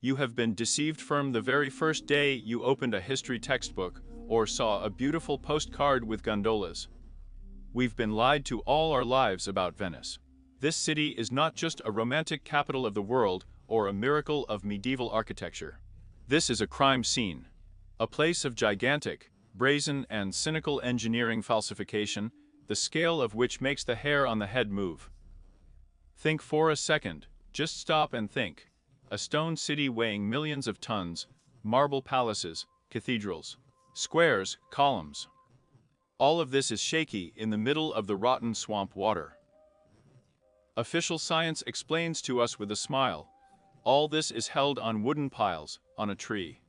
You have been deceived from the very first day you opened a history textbook or saw a beautiful postcard with gondolas. We've been lied to all our lives about Venice. This city is not just a romantic capital of the world or a miracle of medieval architecture. This is a crime scene, a place of gigantic, brazen and cynical engineering falsification, the scale of which makes the hair on the head move. Think for a second, just stop and think. A stone city weighing millions of tons, marble palaces, cathedrals, squares, columns. All of this is shaky in the middle of the rotten swamp water. Official science explains to us with a smile. All this is held on wooden piles, on a tree.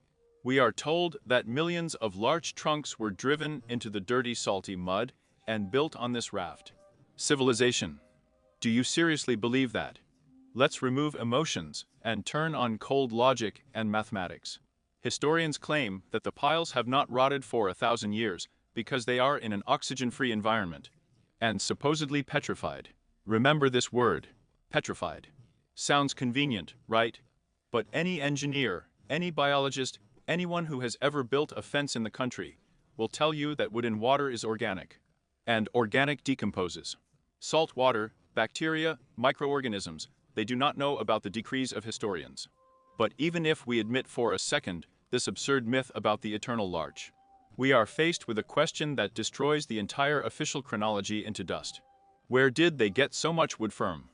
We are told that millions of large trunks were driven into the dirty, salty mud and built on this raft. Civilization. Do you seriously believe that? Let's remove emotions and turn on cold logic and mathematics. Historians claim that the piles have not rotted for 1,000 years because they are in an oxygen-free environment and supposedly petrified. Remember this word, petrified. Sounds convenient, right? But any engineer, any biologist, anyone who has ever built a fence in the country will tell you that wood in water is organic, and organic decomposes. Salt water, bacteria, microorganisms, they do not know about the decrees of historians. But even if we admit for a second this absurd myth about the eternal larch, we are faced with a question that destroys the entire official chronology into dust. Where did they get so much wood from?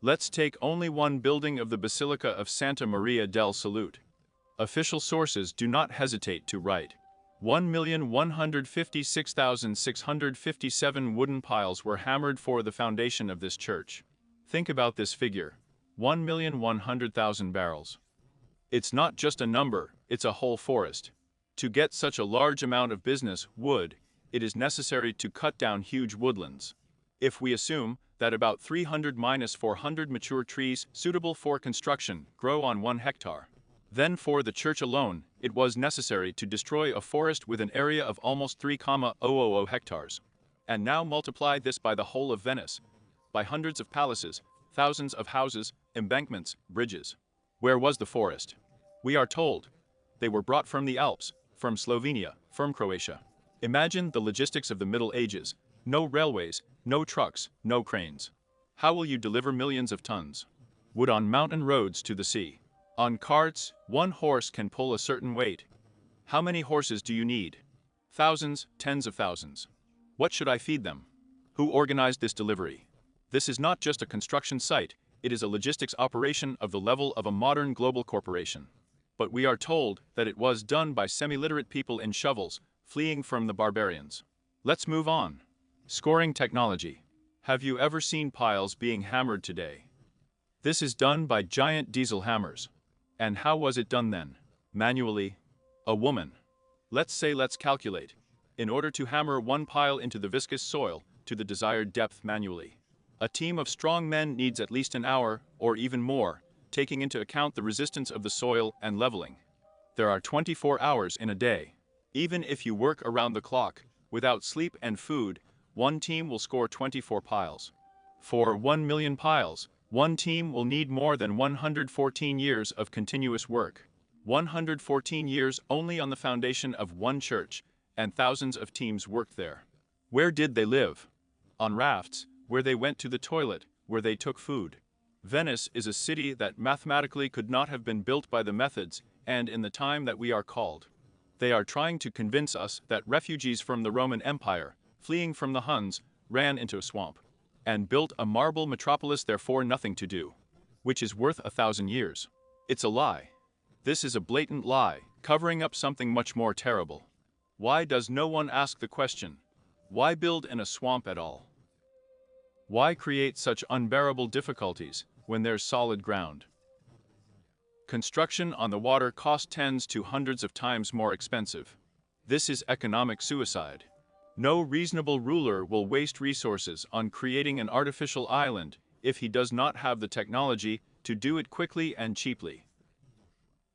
Let's take only one building of the Basilica of Santa Maria del Salute. Official sources do not hesitate to write. 1,156,657 wooden piles were hammered for the foundation of this church. Think about this figure, 1,100,000 barrels. It's not just a number, it's a whole forest. To get such a large amount of business, wood, it is necessary to cut down huge woodlands. If we assume that about 300–400 mature trees suitable for construction grow on 1 hectare, then for the church alone, it was necessary to destroy a forest with an area of almost 3,000 hectares. And now multiply this by the whole of Venice, by hundreds of palaces, thousands of houses, embankments, bridges. Where was the forest? We are told they were brought from the Alps, from Slovenia, from Croatia. Imagine the logistics of the Middle Ages. No railways, no trucks, no cranes. How will you deliver millions of tons? Wood on mountain roads to the sea. On carts, one horse can pull a certain weight. How many horses do you need? Thousands, tens of thousands. What should I feed them? Who organized this delivery? This is not just a construction site, it is a logistics operation of the level of a modern global corporation. But we are told that it was done by semi-literate people in shovels, fleeing from the barbarians. Let's move on. Scoring technology. Have you ever seen piles being hammered today? This is done by giant diesel hammers. And how was it done then? Manually. A woman. Let's calculate. In order to hammer one pile into the viscous soil to the desired depth manually, a team of strong men needs at least an hour, or even more, taking into account the resistance of the soil and leveling. There are 24 hours in a day. Even if you work around the clock, without sleep and food, one team will score 24 piles. For 1 million piles, one team will need more than 114 years of continuous work. 114 years only on the foundation of one church, and thousands of teams worked there. Where did they live? On rafts, where they went to the toilet, where they took food. Venice is a city that mathematically could not have been built by the methods and in the time that we are called. They are trying to convince us that refugees from the Roman Empire, fleeing from the Huns, ran into a swamp and built a marble metropolis, therefore nothing to do, which is worth 1,000 years. It's a lie. This is a blatant lie, covering up something much more terrible. Why does no one ask the question? Why build in a swamp at all? Why create such unbearable difficulties when there's solid ground? Construction on the water costs tens to hundreds of times more expensive. This is economic suicide. No reasonable ruler will waste resources on creating an artificial island if he does not have the technology to do it quickly and cheaply.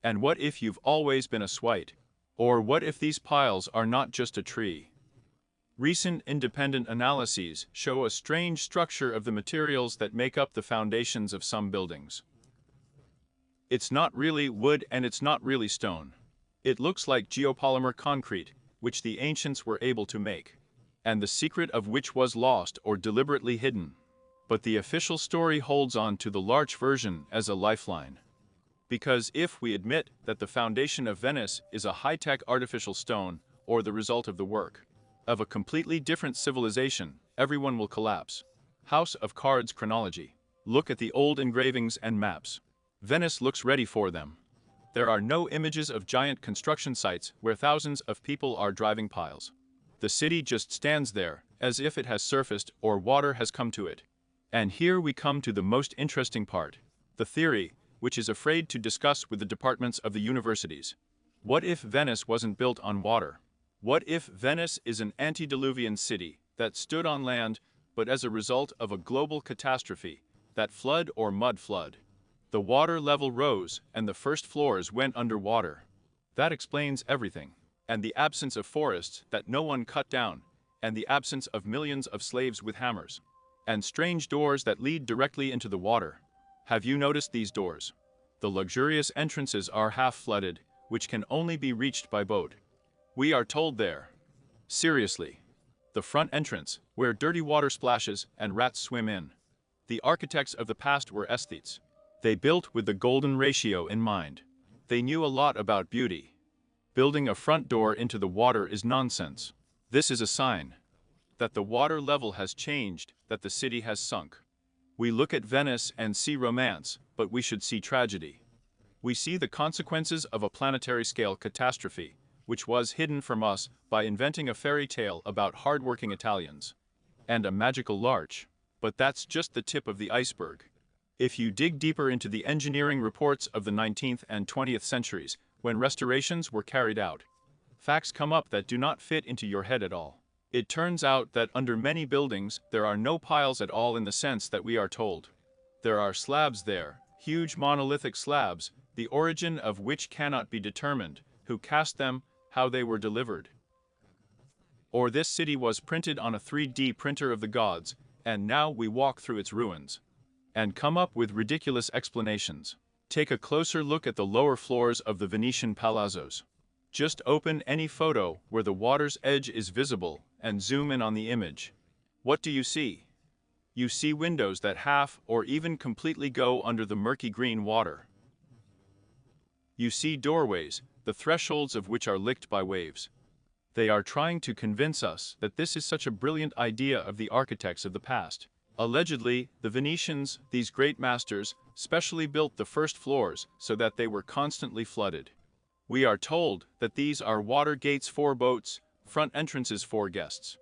And what if you've always been a swite? Or what if these piles are not just a tree? Recent independent analyses show a strange structure of the materials that make up the foundations of some buildings. It's not really wood and it's not really stone. It looks like geopolymer concrete, which the ancients were able to make, and the secret of which was lost or deliberately hidden. But the official story holds on to the large version as a lifeline. Because if we admit that the foundation of Venice is a high-tech artificial stone, or the result of the work of a completely different civilization, everyone will collapse. House of Cards chronology. Look at the old engravings and maps. Venice looks ready for them. There are no images of giant construction sites where thousands of people are driving piles. The city just stands there, as if it has surfaced or water has come to it. And here we come to the most interesting part. The theory, which is afraid to discuss with the departments of the universities. What if Venice wasn't built on water? What if Venice is an antediluvian city that stood on land, but as a result of a global catastrophe, that flood or mud flood? The water level rose and the first floors went underwater. That explains everything. And the absence of forests that no one cut down, and the absence of millions of slaves with hammers, and strange doors that lead directly into the water. Have you noticed these doors? The luxurious entrances are half flooded, which can only be reached by boat. We are told there. Seriously. The front entrance, where dirty water splashes and rats swim in. The architects of the past were aesthetes. They built with the golden ratio in mind. They knew a lot about beauty. Building a front door into the water is nonsense. This is a sign that the water level has changed, that the city has sunk. We look at Venice and see romance, but we should see tragedy. We see the consequences of a planetary-scale catastrophe, which was hidden from us by inventing a fairy tale about hard-working Italians and a magical larch. But that's just the tip of the iceberg. If you dig deeper into the engineering reports of the 19th and 20th centuries, when restorations were carried out, facts come up that do not fit into your head at all. It turns out that under many buildings, there are no piles at all in the sense that we are told. There are slabs there, huge monolithic slabs, the origin of which cannot be determined, who cast them, how they were delivered. Or this city was printed on a 3D printer of the gods, and now we walk through its ruins and come up with ridiculous explanations. Take a closer look at the lower floors of the Venetian palazzos. Just open any photo where the water's edge is visible and zoom in on the image. What do you see? You see windows that half or even completely go under the murky green water. You see doorways, the thresholds of which are licked by waves. They are trying to convince us that this is such a brilliant idea of the architects of the past. Allegedly, the Venetians, these great masters, specially built the first floors so that they were constantly flooded. We are told that these are water gates for boats, front entrances for guests.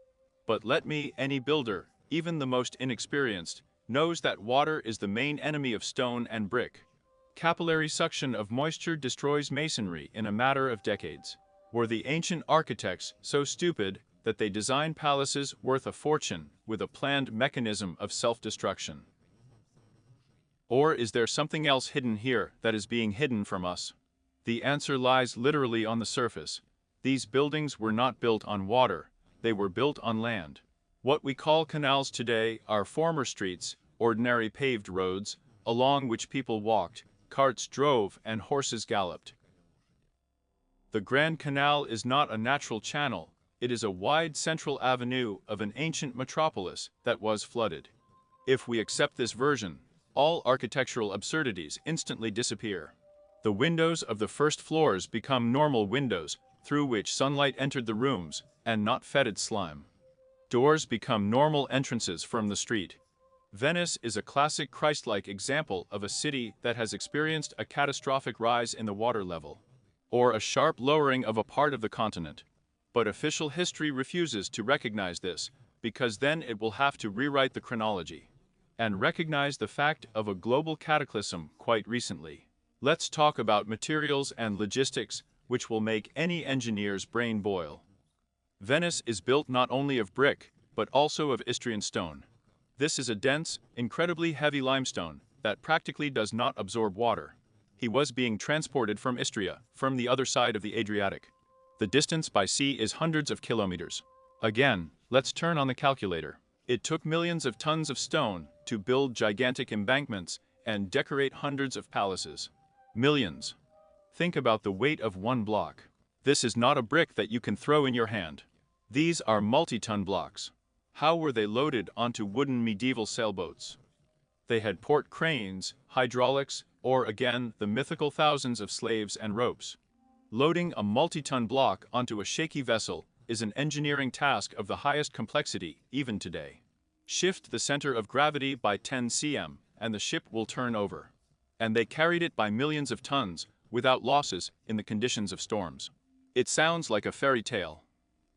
But let me, any builder, even the most inexperienced, knows that water is the main enemy of stone and brick. Capillary suction of moisture destroys masonry in a matter of decades. Were the ancient architects so stupid that they designed palaces worth a fortune with a planned mechanism of self-destruction? Or is there something else hidden here that is being hidden from us? The answer lies literally on the surface. These buildings were not built on water, they were built on land. What we call canals today are former streets, ordinary paved roads, along which people walked, carts drove, and horses galloped. The Grand Canal is not a natural channel, it is a wide central avenue of an ancient metropolis that was flooded. If we accept this version, all architectural absurdities instantly disappear. The windows of the first floors become normal windows, through which sunlight entered the rooms, and not fetid slime. Doors become normal entrances from the street. Venice is a classic Christ-like example of a city that has experienced a catastrophic rise in the water level, or a sharp lowering of a part of the continent. But official history refuses to recognize this, because then it will have to rewrite the chronology and recognize the fact of a global cataclysm quite recently. Let's talk about materials and logistics, which will make any engineer's brain boil. Venice is built not only of brick, but also of Istrian stone. This is a dense, incredibly heavy limestone that practically does not absorb water. He was being transported from Istria, from the other side of the Adriatic. The distance by sea is hundreds of kilometers. Again, let's turn on the calculator. It took millions of tons of stone to build gigantic embankments and decorate hundreds of palaces. Millions. Think about the weight of one block. This is not a brick that you can throw in your hand. These are multi-ton blocks. How were they loaded onto wooden medieval sailboats? They had port cranes, hydraulics, or again, the mythical thousands of slaves and ropes. Loading a multi-ton block onto a shaky vessel is an engineering task of the highest complexity even today. Shift the center of gravity by 10 cm, and the ship will turn over. And they carried it by millions of tons, without losses in the conditions of storms. It sounds like a fairy tale.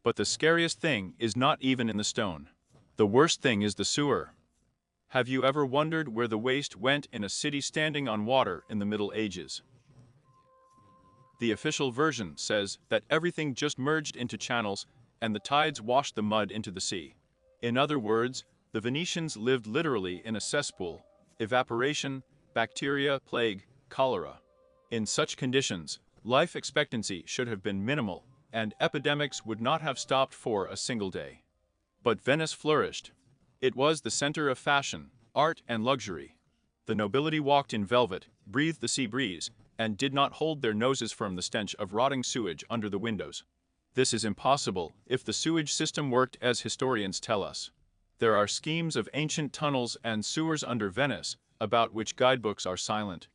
But the scariest thing is not even in the stone. The worst thing is the sewer. Have you ever wondered where the waste went in a city standing on water in the Middle Ages? The official version says that everything just merged into channels and the tides washed the mud into the sea. In other words, the Venetians lived literally in a cesspool: evaporation, bacteria, plague, cholera. In such conditions, life expectancy should have been minimal, and epidemics would not have stopped for a single day. But Venice flourished. It was the center of fashion, art, and luxury. The nobility walked in velvet, breathed the sea breeze, and did not hold their noses from the stench of rotting sewage under the windows. This is impossible if the sewage system worked as historians tell us. There are schemes of ancient tunnels and sewers under Venice, about which guidebooks are silent.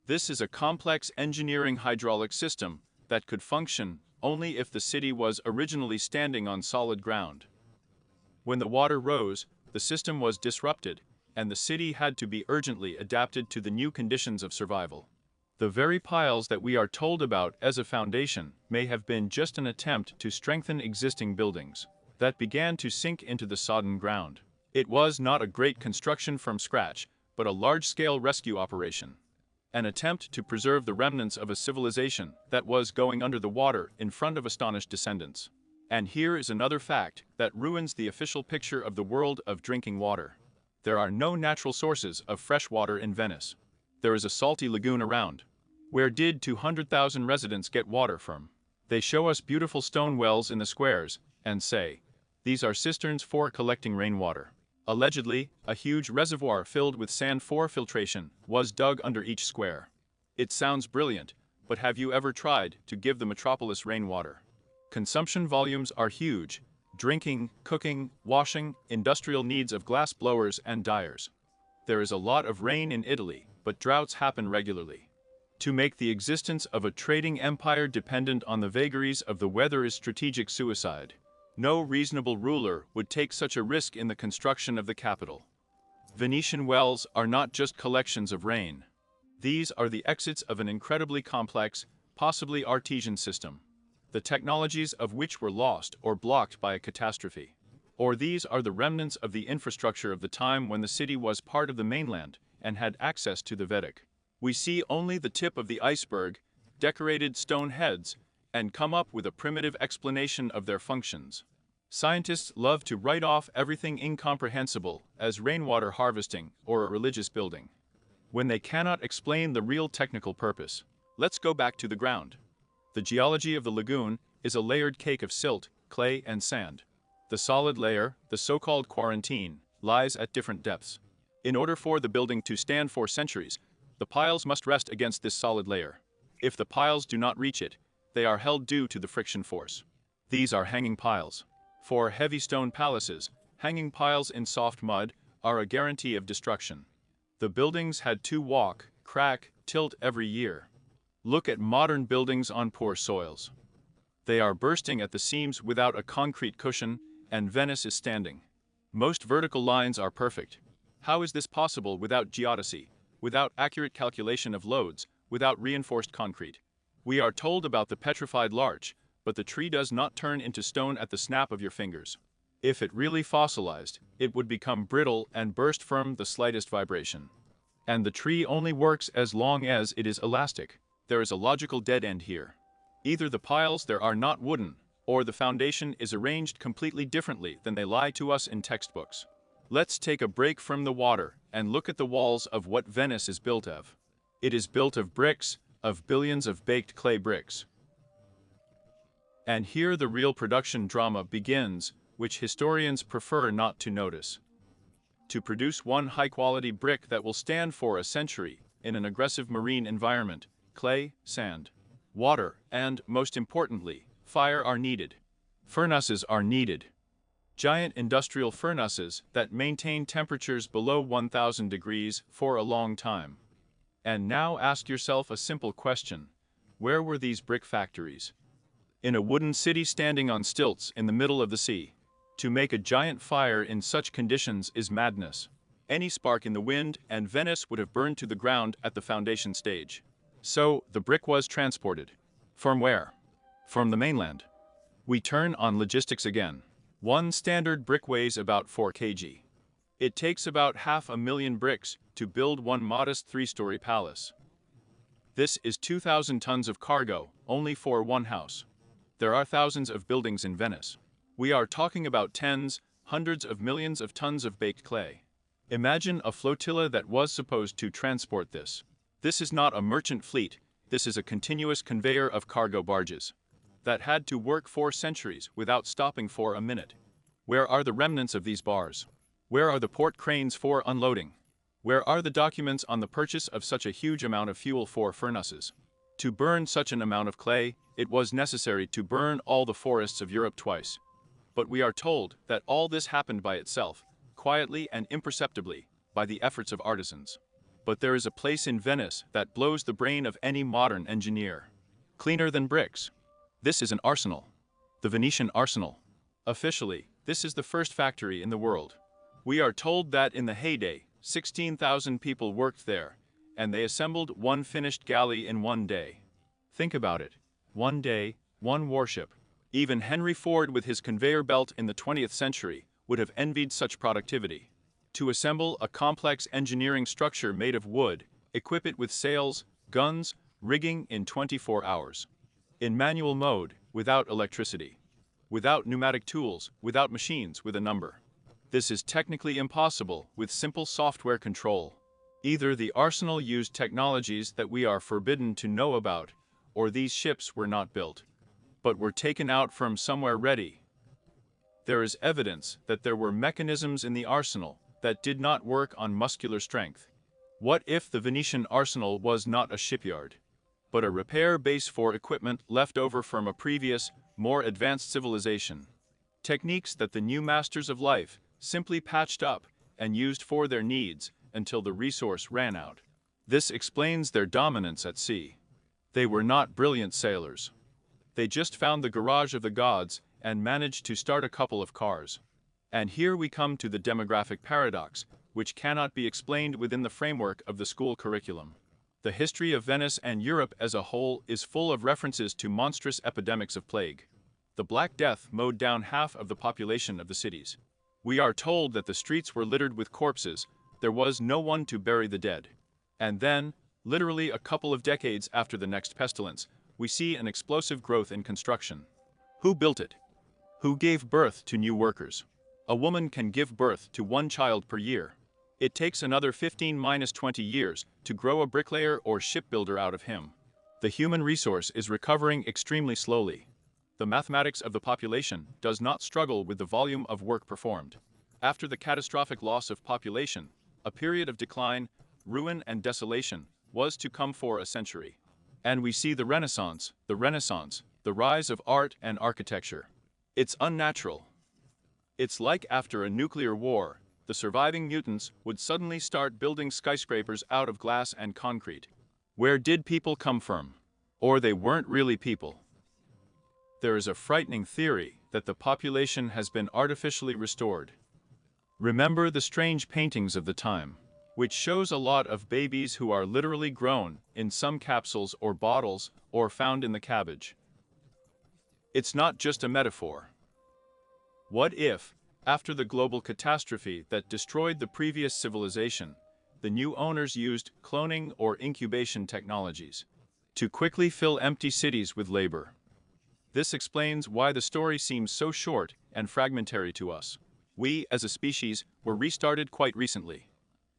This is a complex engineering hydraulic system that could function only if the city was originally standing on solid ground. When the water rose, the system was disrupted, and the city had to be urgently adapted to the new conditions of survival. The very piles that we are told about as a foundation may have been just an attempt to strengthen existing buildings that began to sink into the sodden ground. It was not a great construction from scratch, but a large-scale rescue operation. An attempt to preserve the remnants of a civilization that was going under the water in front of astonished descendants. And here is another fact that ruins the official picture of the world of drinking water. There are no natural sources of fresh water in Venice. There is a salty lagoon around. Where did 200,000 residents get water from? They show us beautiful stone wells in the squares and say, these are cisterns for collecting rainwater. Allegedly, a huge reservoir filled with sand for filtration was dug under each square. It sounds brilliant, but have you ever tried to give the metropolis rainwater? Consumption volumes are huge: drinking, cooking, washing, industrial needs of glass blowers and dyers. There is a lot of rain in Italy, but droughts happen regularly. To make the existence of a trading empire dependent on the vagaries of the weather is strategic suicide. No reasonable ruler would take such a risk in the construction of the capital. Venetian wells are not just collections of rain. These are the exits of an incredibly complex, possibly artesian system, the technologies of which were lost or blocked by a catastrophe. Or these are the remnants of the infrastructure of the time when the city was part of the mainland and had access to the Vedic. We see only the tip of the iceberg, decorated stone heads, and come up with a primitive explanation of their functions. Scientists love to write off everything incomprehensible as rainwater harvesting or a religious building, when they cannot explain the real technical purpose. Let's go back to the ground. The geology of the lagoon is a layered cake of silt, clay, and sand. The solid layer, the so-called quarantine, lies at different depths. In order for the building to stand for centuries, the piles must rest against this solid layer. If the piles do not reach it, they are held due to the friction force. These are hanging piles. For heavy stone palaces, hanging piles in soft mud are a guarantee of destruction. The buildings had to walk, crack, tilt every year. Look at modern buildings on poor soils. They are bursting at the seams without a concrete cushion, and Venice is standing. Most vertical lines are perfect. How is this possible without geodesy, without accurate calculation of loads, without reinforced concrete? We are told about the petrified larch, but the tree does not turn into stone at the snap of your fingers. If it really fossilized, it would become brittle and burst from the slightest vibration. And the tree only works as long as it is elastic. There is a logical dead end here. Either the piles there are not wooden, or the foundation is arranged completely differently than they lie to us in textbooks. Let's take a break from the water and look at the walls of what Venice is built of. It is built of bricks, of billions of baked clay bricks. And here the real production drama begins, which historians prefer not to notice. To produce one high-quality brick that will stand for a century in an aggressive marine environment, clay, sand, water, and, most importantly, fire are needed. Furnaces are needed. Giant industrial furnaces that maintain temperatures below 1000 degrees for a long time. And now ask yourself a simple question. Where were these brick factories? In a wooden city standing on stilts in the middle of the sea. To make a giant fire in such conditions is madness. Any spark in the wind and Venice would have burned to the ground at the foundation stage. So, the brick was transported. From where? From the mainland. We turn on logistics again. One standard brick weighs about 4 kg. It takes about 500,000 bricks to build one modest 3-story palace. This is 2,000 tons of cargo, only for one house. There are thousands of buildings in Venice. We are talking about tens, hundreds of millions of tons of baked clay. Imagine a flotilla that was supposed to transport this. This is not a merchant fleet, this is a continuous conveyor of cargo barges that had to work for centuries without stopping for a minute. Where are the remnants of these bars? Where are the port cranes for unloading? Where are the documents on the purchase of such a huge amount of fuel for furnaces? To burn such an amount of clay, it was necessary to burn all the forests of Europe twice. But we are told that all this happened by itself, quietly and imperceptibly, by the efforts of artisans. But there is a place in Venice that blows the brain of any modern engineer. Cleaner than bricks. This is an arsenal. The Venetian arsenal. Officially, this is the first factory in the world. We are told that in the heyday, 16,000 people worked there, and they assembled one finished galley in one day. Think about it. One day, one warship. Even Henry Ford with his conveyor belt in the 20th century would have envied such productivity. To assemble a complex engineering structure made of wood, equip it with sails, guns, rigging in 24 hours. In manual mode, without electricity. Without pneumatic tools, without machines with a number. This is technically impossible with simple software control. Either the arsenal used technologies that we are forbidden to know about, or these ships were not built, but were taken out from somewhere ready. There is evidence that there were mechanisms in the arsenal that did not work on muscular strength. What if the Venetian arsenal was not a shipyard, but a repair base for equipment left over from a previous, more advanced civilization? Techniques that the new masters of life simply patched up and used for their needs until the resource ran out. This explains their dominance at sea. They were not brilliant sailors. They just found the garage of the gods and managed to start a couple of cars. And here we come to the demographic paradox, which cannot be explained within the framework of the school curriculum. The history of Venice and Europe as a whole is full of references to monstrous epidemics of plague. The Black Death mowed down half of the population of the cities. We are told that the streets were littered with corpses, there was no one to bury the dead. And then, literally a couple of decades after the next pestilence, we see an explosive growth in construction. Who built it? Who gave birth to new workers? A woman can give birth to one child per year. It takes another 15–20 years to grow a bricklayer or shipbuilder out of him. The human resource is recovering extremely slowly. The mathematics of the population does not struggle with the volume of work performed. After the catastrophic loss of population, a period of decline, ruin and desolation was to come for a century. And we see the Renaissance, the rise of art and architecture. It's unnatural. It's like after a nuclear war, the surviving mutants would suddenly start building skyscrapers out of glass and concrete. Where did people come from? Or they weren't really people. There is a frightening theory that the population has been artificially restored. Remember the strange paintings of the time, which shows a lot of babies who are literally grown in some capsules or bottles or found in the cabbage. It's not just a metaphor. What if, after the global catastrophe that destroyed the previous civilization, the new owners used cloning or incubation technologies to quickly fill empty cities with labor? This explains why the story seems so short and fragmentary to us. We, as a species, were restarted quite recently.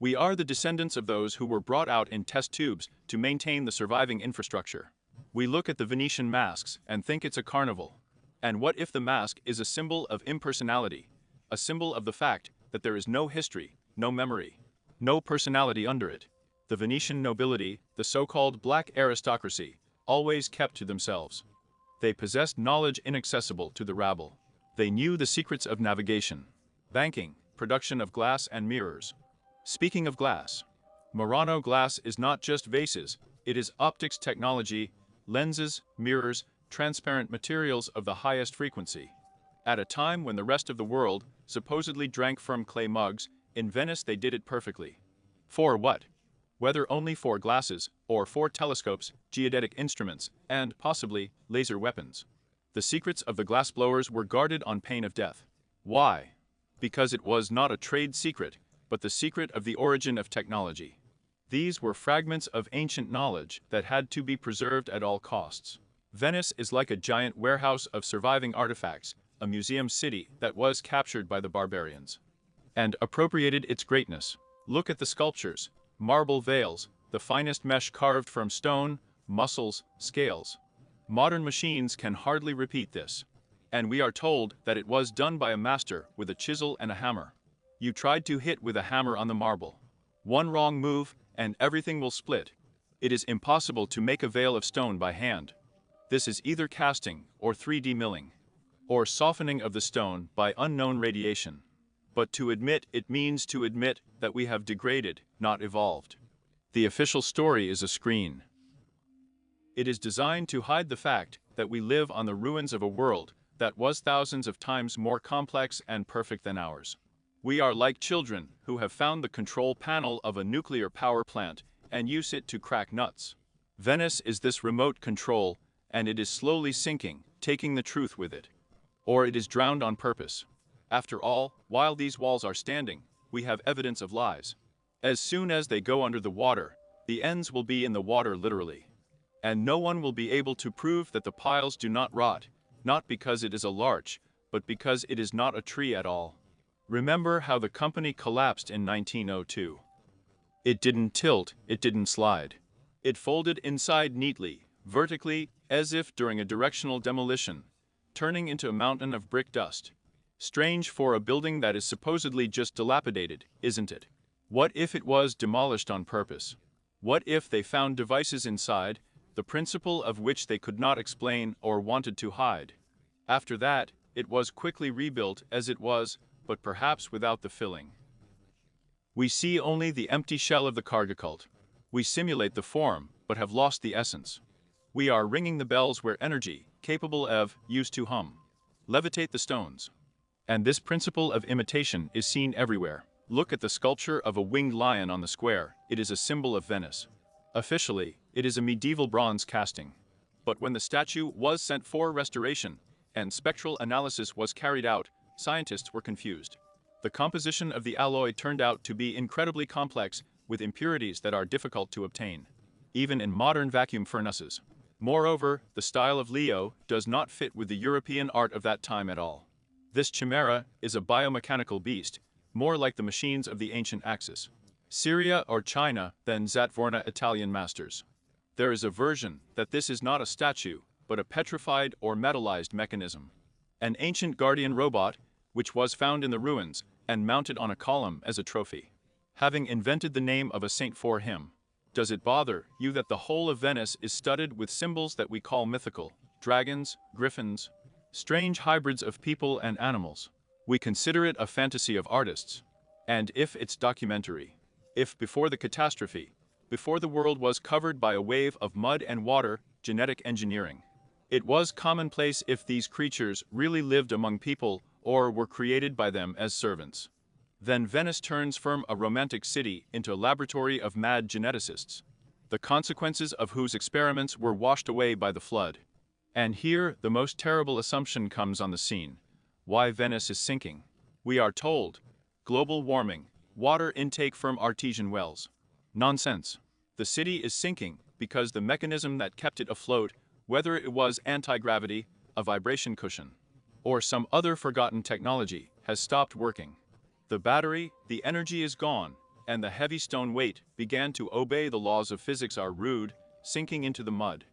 We are the descendants of those who were brought out in test tubes to maintain the surviving infrastructure. We look at the Venetian masks and think it's a carnival. And what if the mask is a symbol of impersonality, a symbol of the fact that there is no history, no memory, no personality under it? The Venetian nobility, the so-called black aristocracy, always kept to themselves. They possessed knowledge inaccessible to the rabble. They knew the secrets of navigation, banking, production of glass and mirrors. Speaking of glass, Murano glass is not just vases, it is optics technology, lenses, mirrors, transparent materials of the highest frequency. At a time when the rest of the world supposedly drank from clay mugs, in Venice they did it perfectly. For what? Whether only for glasses, or for telescopes, geodetic instruments, and, possibly, laser weapons. The secrets of the glassblowers were guarded on pain of death. Why? Because it was not a trade secret, but the secret of the origin of technology. These were fragments of ancient knowledge that had to be preserved at all costs. Venice is like a giant warehouse of surviving artifacts, a museum city that was captured by the barbarians and appropriated its greatness. Look at the sculptures, marble veils, the finest mesh carved from stone, muscles, scales. Modern machines can hardly repeat this. And we are told that it was done by a master with a chisel and a hammer. You tried to hit with a hammer on the marble. One wrong move, and everything will split. It is impossible to make a veil of stone by hand. This is either casting, or 3D milling, or softening of the stone by unknown radiation. But to admit it means to admit that we have degraded, not evolved. The official story is a screen. It is designed to hide the fact that we live on the ruins of a world that was thousands of times more complex and perfect than ours. We are like children who have found the control panel of a nuclear power plant and use it to crack nuts. Venice is this remote control, and it is slowly sinking, taking the truth with it. Or it is drowned on purpose. After all, while these walls are standing, we have evidence of lies. As soon as they go under the water, the ends will be in the water literally. And no one will be able to prove that the piles do not rot, not because it is a larch, but because it is not a tree at all. Remember how the company collapsed in 1902. It didn't tilt, it didn't slide. It folded inside neatly, vertically, as if during a directional demolition, turning into a mountain of brick dust. Strange for a building that is supposedly just dilapidated, isn't it? What if it was demolished on purpose? What if they found devices inside, the principle of which they could not explain or wanted to hide? After that, it was quickly rebuilt as it was, but perhaps without the filling. We see only the empty shell of the cargo cult. We simulate the form, but have lost the essence. We are ringing the bells where energy, capable of, used to hum. Levitate the stones. And this principle of imitation is seen everywhere. Look at the sculpture of a winged lion on the square. It is a symbol of Venice. Officially, it is a medieval bronze casting. But when the statue was sent for restoration, and spectral analysis was carried out, scientists were confused. The composition of the alloy turned out to be incredibly complex, with impurities that are difficult to obtain, even in modern vacuum furnaces. Moreover, the style of Leo does not fit with the European art of that time at all. This chimera is a biomechanical beast, more like the machines of the ancient Axis, Syria or China than Zatvorna Italian masters. There is a version that this is not a statue, but a petrified or metallized mechanism. An ancient guardian robot, which was found in the ruins and mounted on a column as a trophy. Having invented the name of a saint for him, does it bother you that the whole of Venice is studded with symbols that we call mythical, dragons, griffins, strange hybrids of people and animals? We consider it a fantasy of artists. And if it's documentary, if before the catastrophe, before the world was covered by a wave of mud and water, genetic engineering, it was commonplace if these creatures really lived among people or were created by them as servants. Then Venice turns from a romantic city into a laboratory of mad geneticists, the consequences of whose experiments were washed away by the flood. And here the most terrible assumption comes on the scene. Why Venice is sinking? We are told, global warming, water intake from artesian wells. Nonsense. The city is sinking because the mechanism that kept it afloat, whether it was anti-gravity, a vibration cushion, or some other forgotten technology, has stopped working. The battery, the energy is gone, and the heavy stone weight began to obey the laws of physics are rude, sinking into the mud.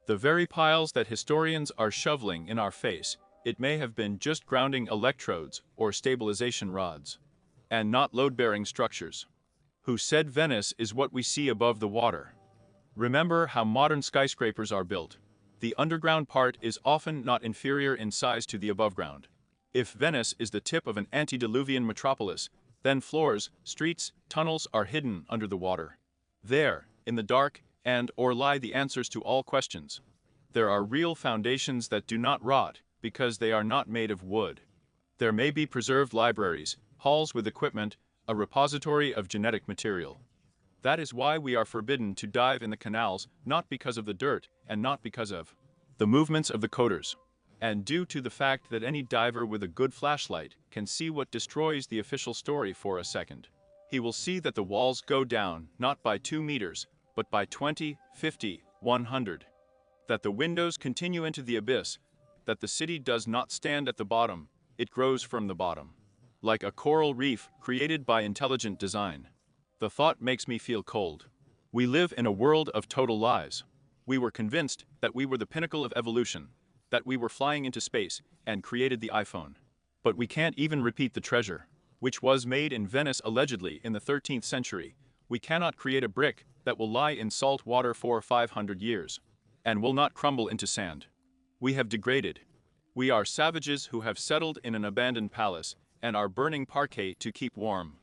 The very piles that historians are shoveling in our face, it may have been just grounding electrodes or stabilization rods, and not load-bearing structures. Who said Venice is what we see above the water? Remember how modern skyscrapers are built. The underground part is often not inferior in size to the above ground. If Venice is the tip of an antediluvian metropolis, then floors, streets, tunnels are hidden under the water. There, in the dark, or lie the answers to all questions. There are real foundations that do not rot, because they are not made of wood. There may be preserved libraries, halls with equipment, a repository of genetic material. That is why we are forbidden to dive in the canals, not because of the dirt, and not because of the movements of the coders, and due to the fact that any diver with a good flashlight can see what destroys the official story for a second. He will see that the walls go down, not by 2 meters, but by 20, 50, 100. That the windows continue into the abyss, that the city does not stand at the bottom, it grows from the bottom. Like a coral reef created by intelligent design. The thought makes me feel cold. We live in a world of total lies. We were convinced that we were the pinnacle of evolution, that we were flying into space and created the iPhone. But we can't even repeat the treasure, which was made in Venice allegedly in the 13th century. We cannot create a brick that will lie in salt water for 500 years, and will not crumble into sand. We have degraded. We are savages who have settled in an abandoned palace, and are burning parquet to keep warm.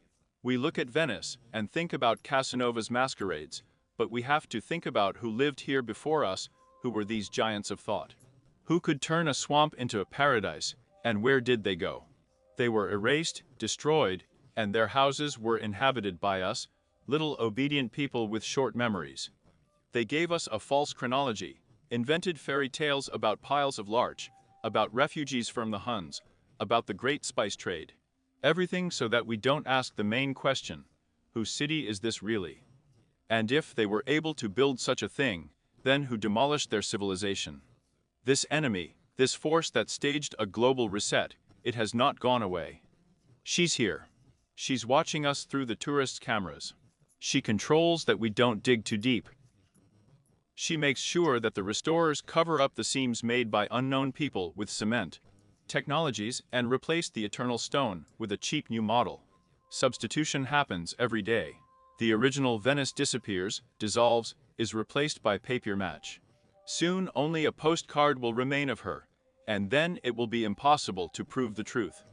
We look at Venice and think about Casanova's masquerades, but we have to think about who lived here before us, who were these giants of thought. Who could turn a swamp into a paradise, and where did they go? They were erased, destroyed, and their houses were inhabited by us, little obedient people with short memories. They gave us a false chronology, invented fairy tales about piles of larch, about refugees from the Huns, about the great spice trade. Everything so that we don't ask the main question, whose city is this really? And if they were able to build such a thing, then who demolished their civilization? This enemy, this force that staged a global reset, it has not gone away. She's here. She's watching us through the tourists' cameras. She controls that we don't dig too deep. She makes sure that the restorers cover up the seams made by unknown people with cement, technologies, and replace the eternal stone with a cheap new model. Substitution happens every day. The original Venice disappears, dissolves, is replaced by papier-mâché. Soon only a postcard will remain of her, and then it will be impossible to prove the truth.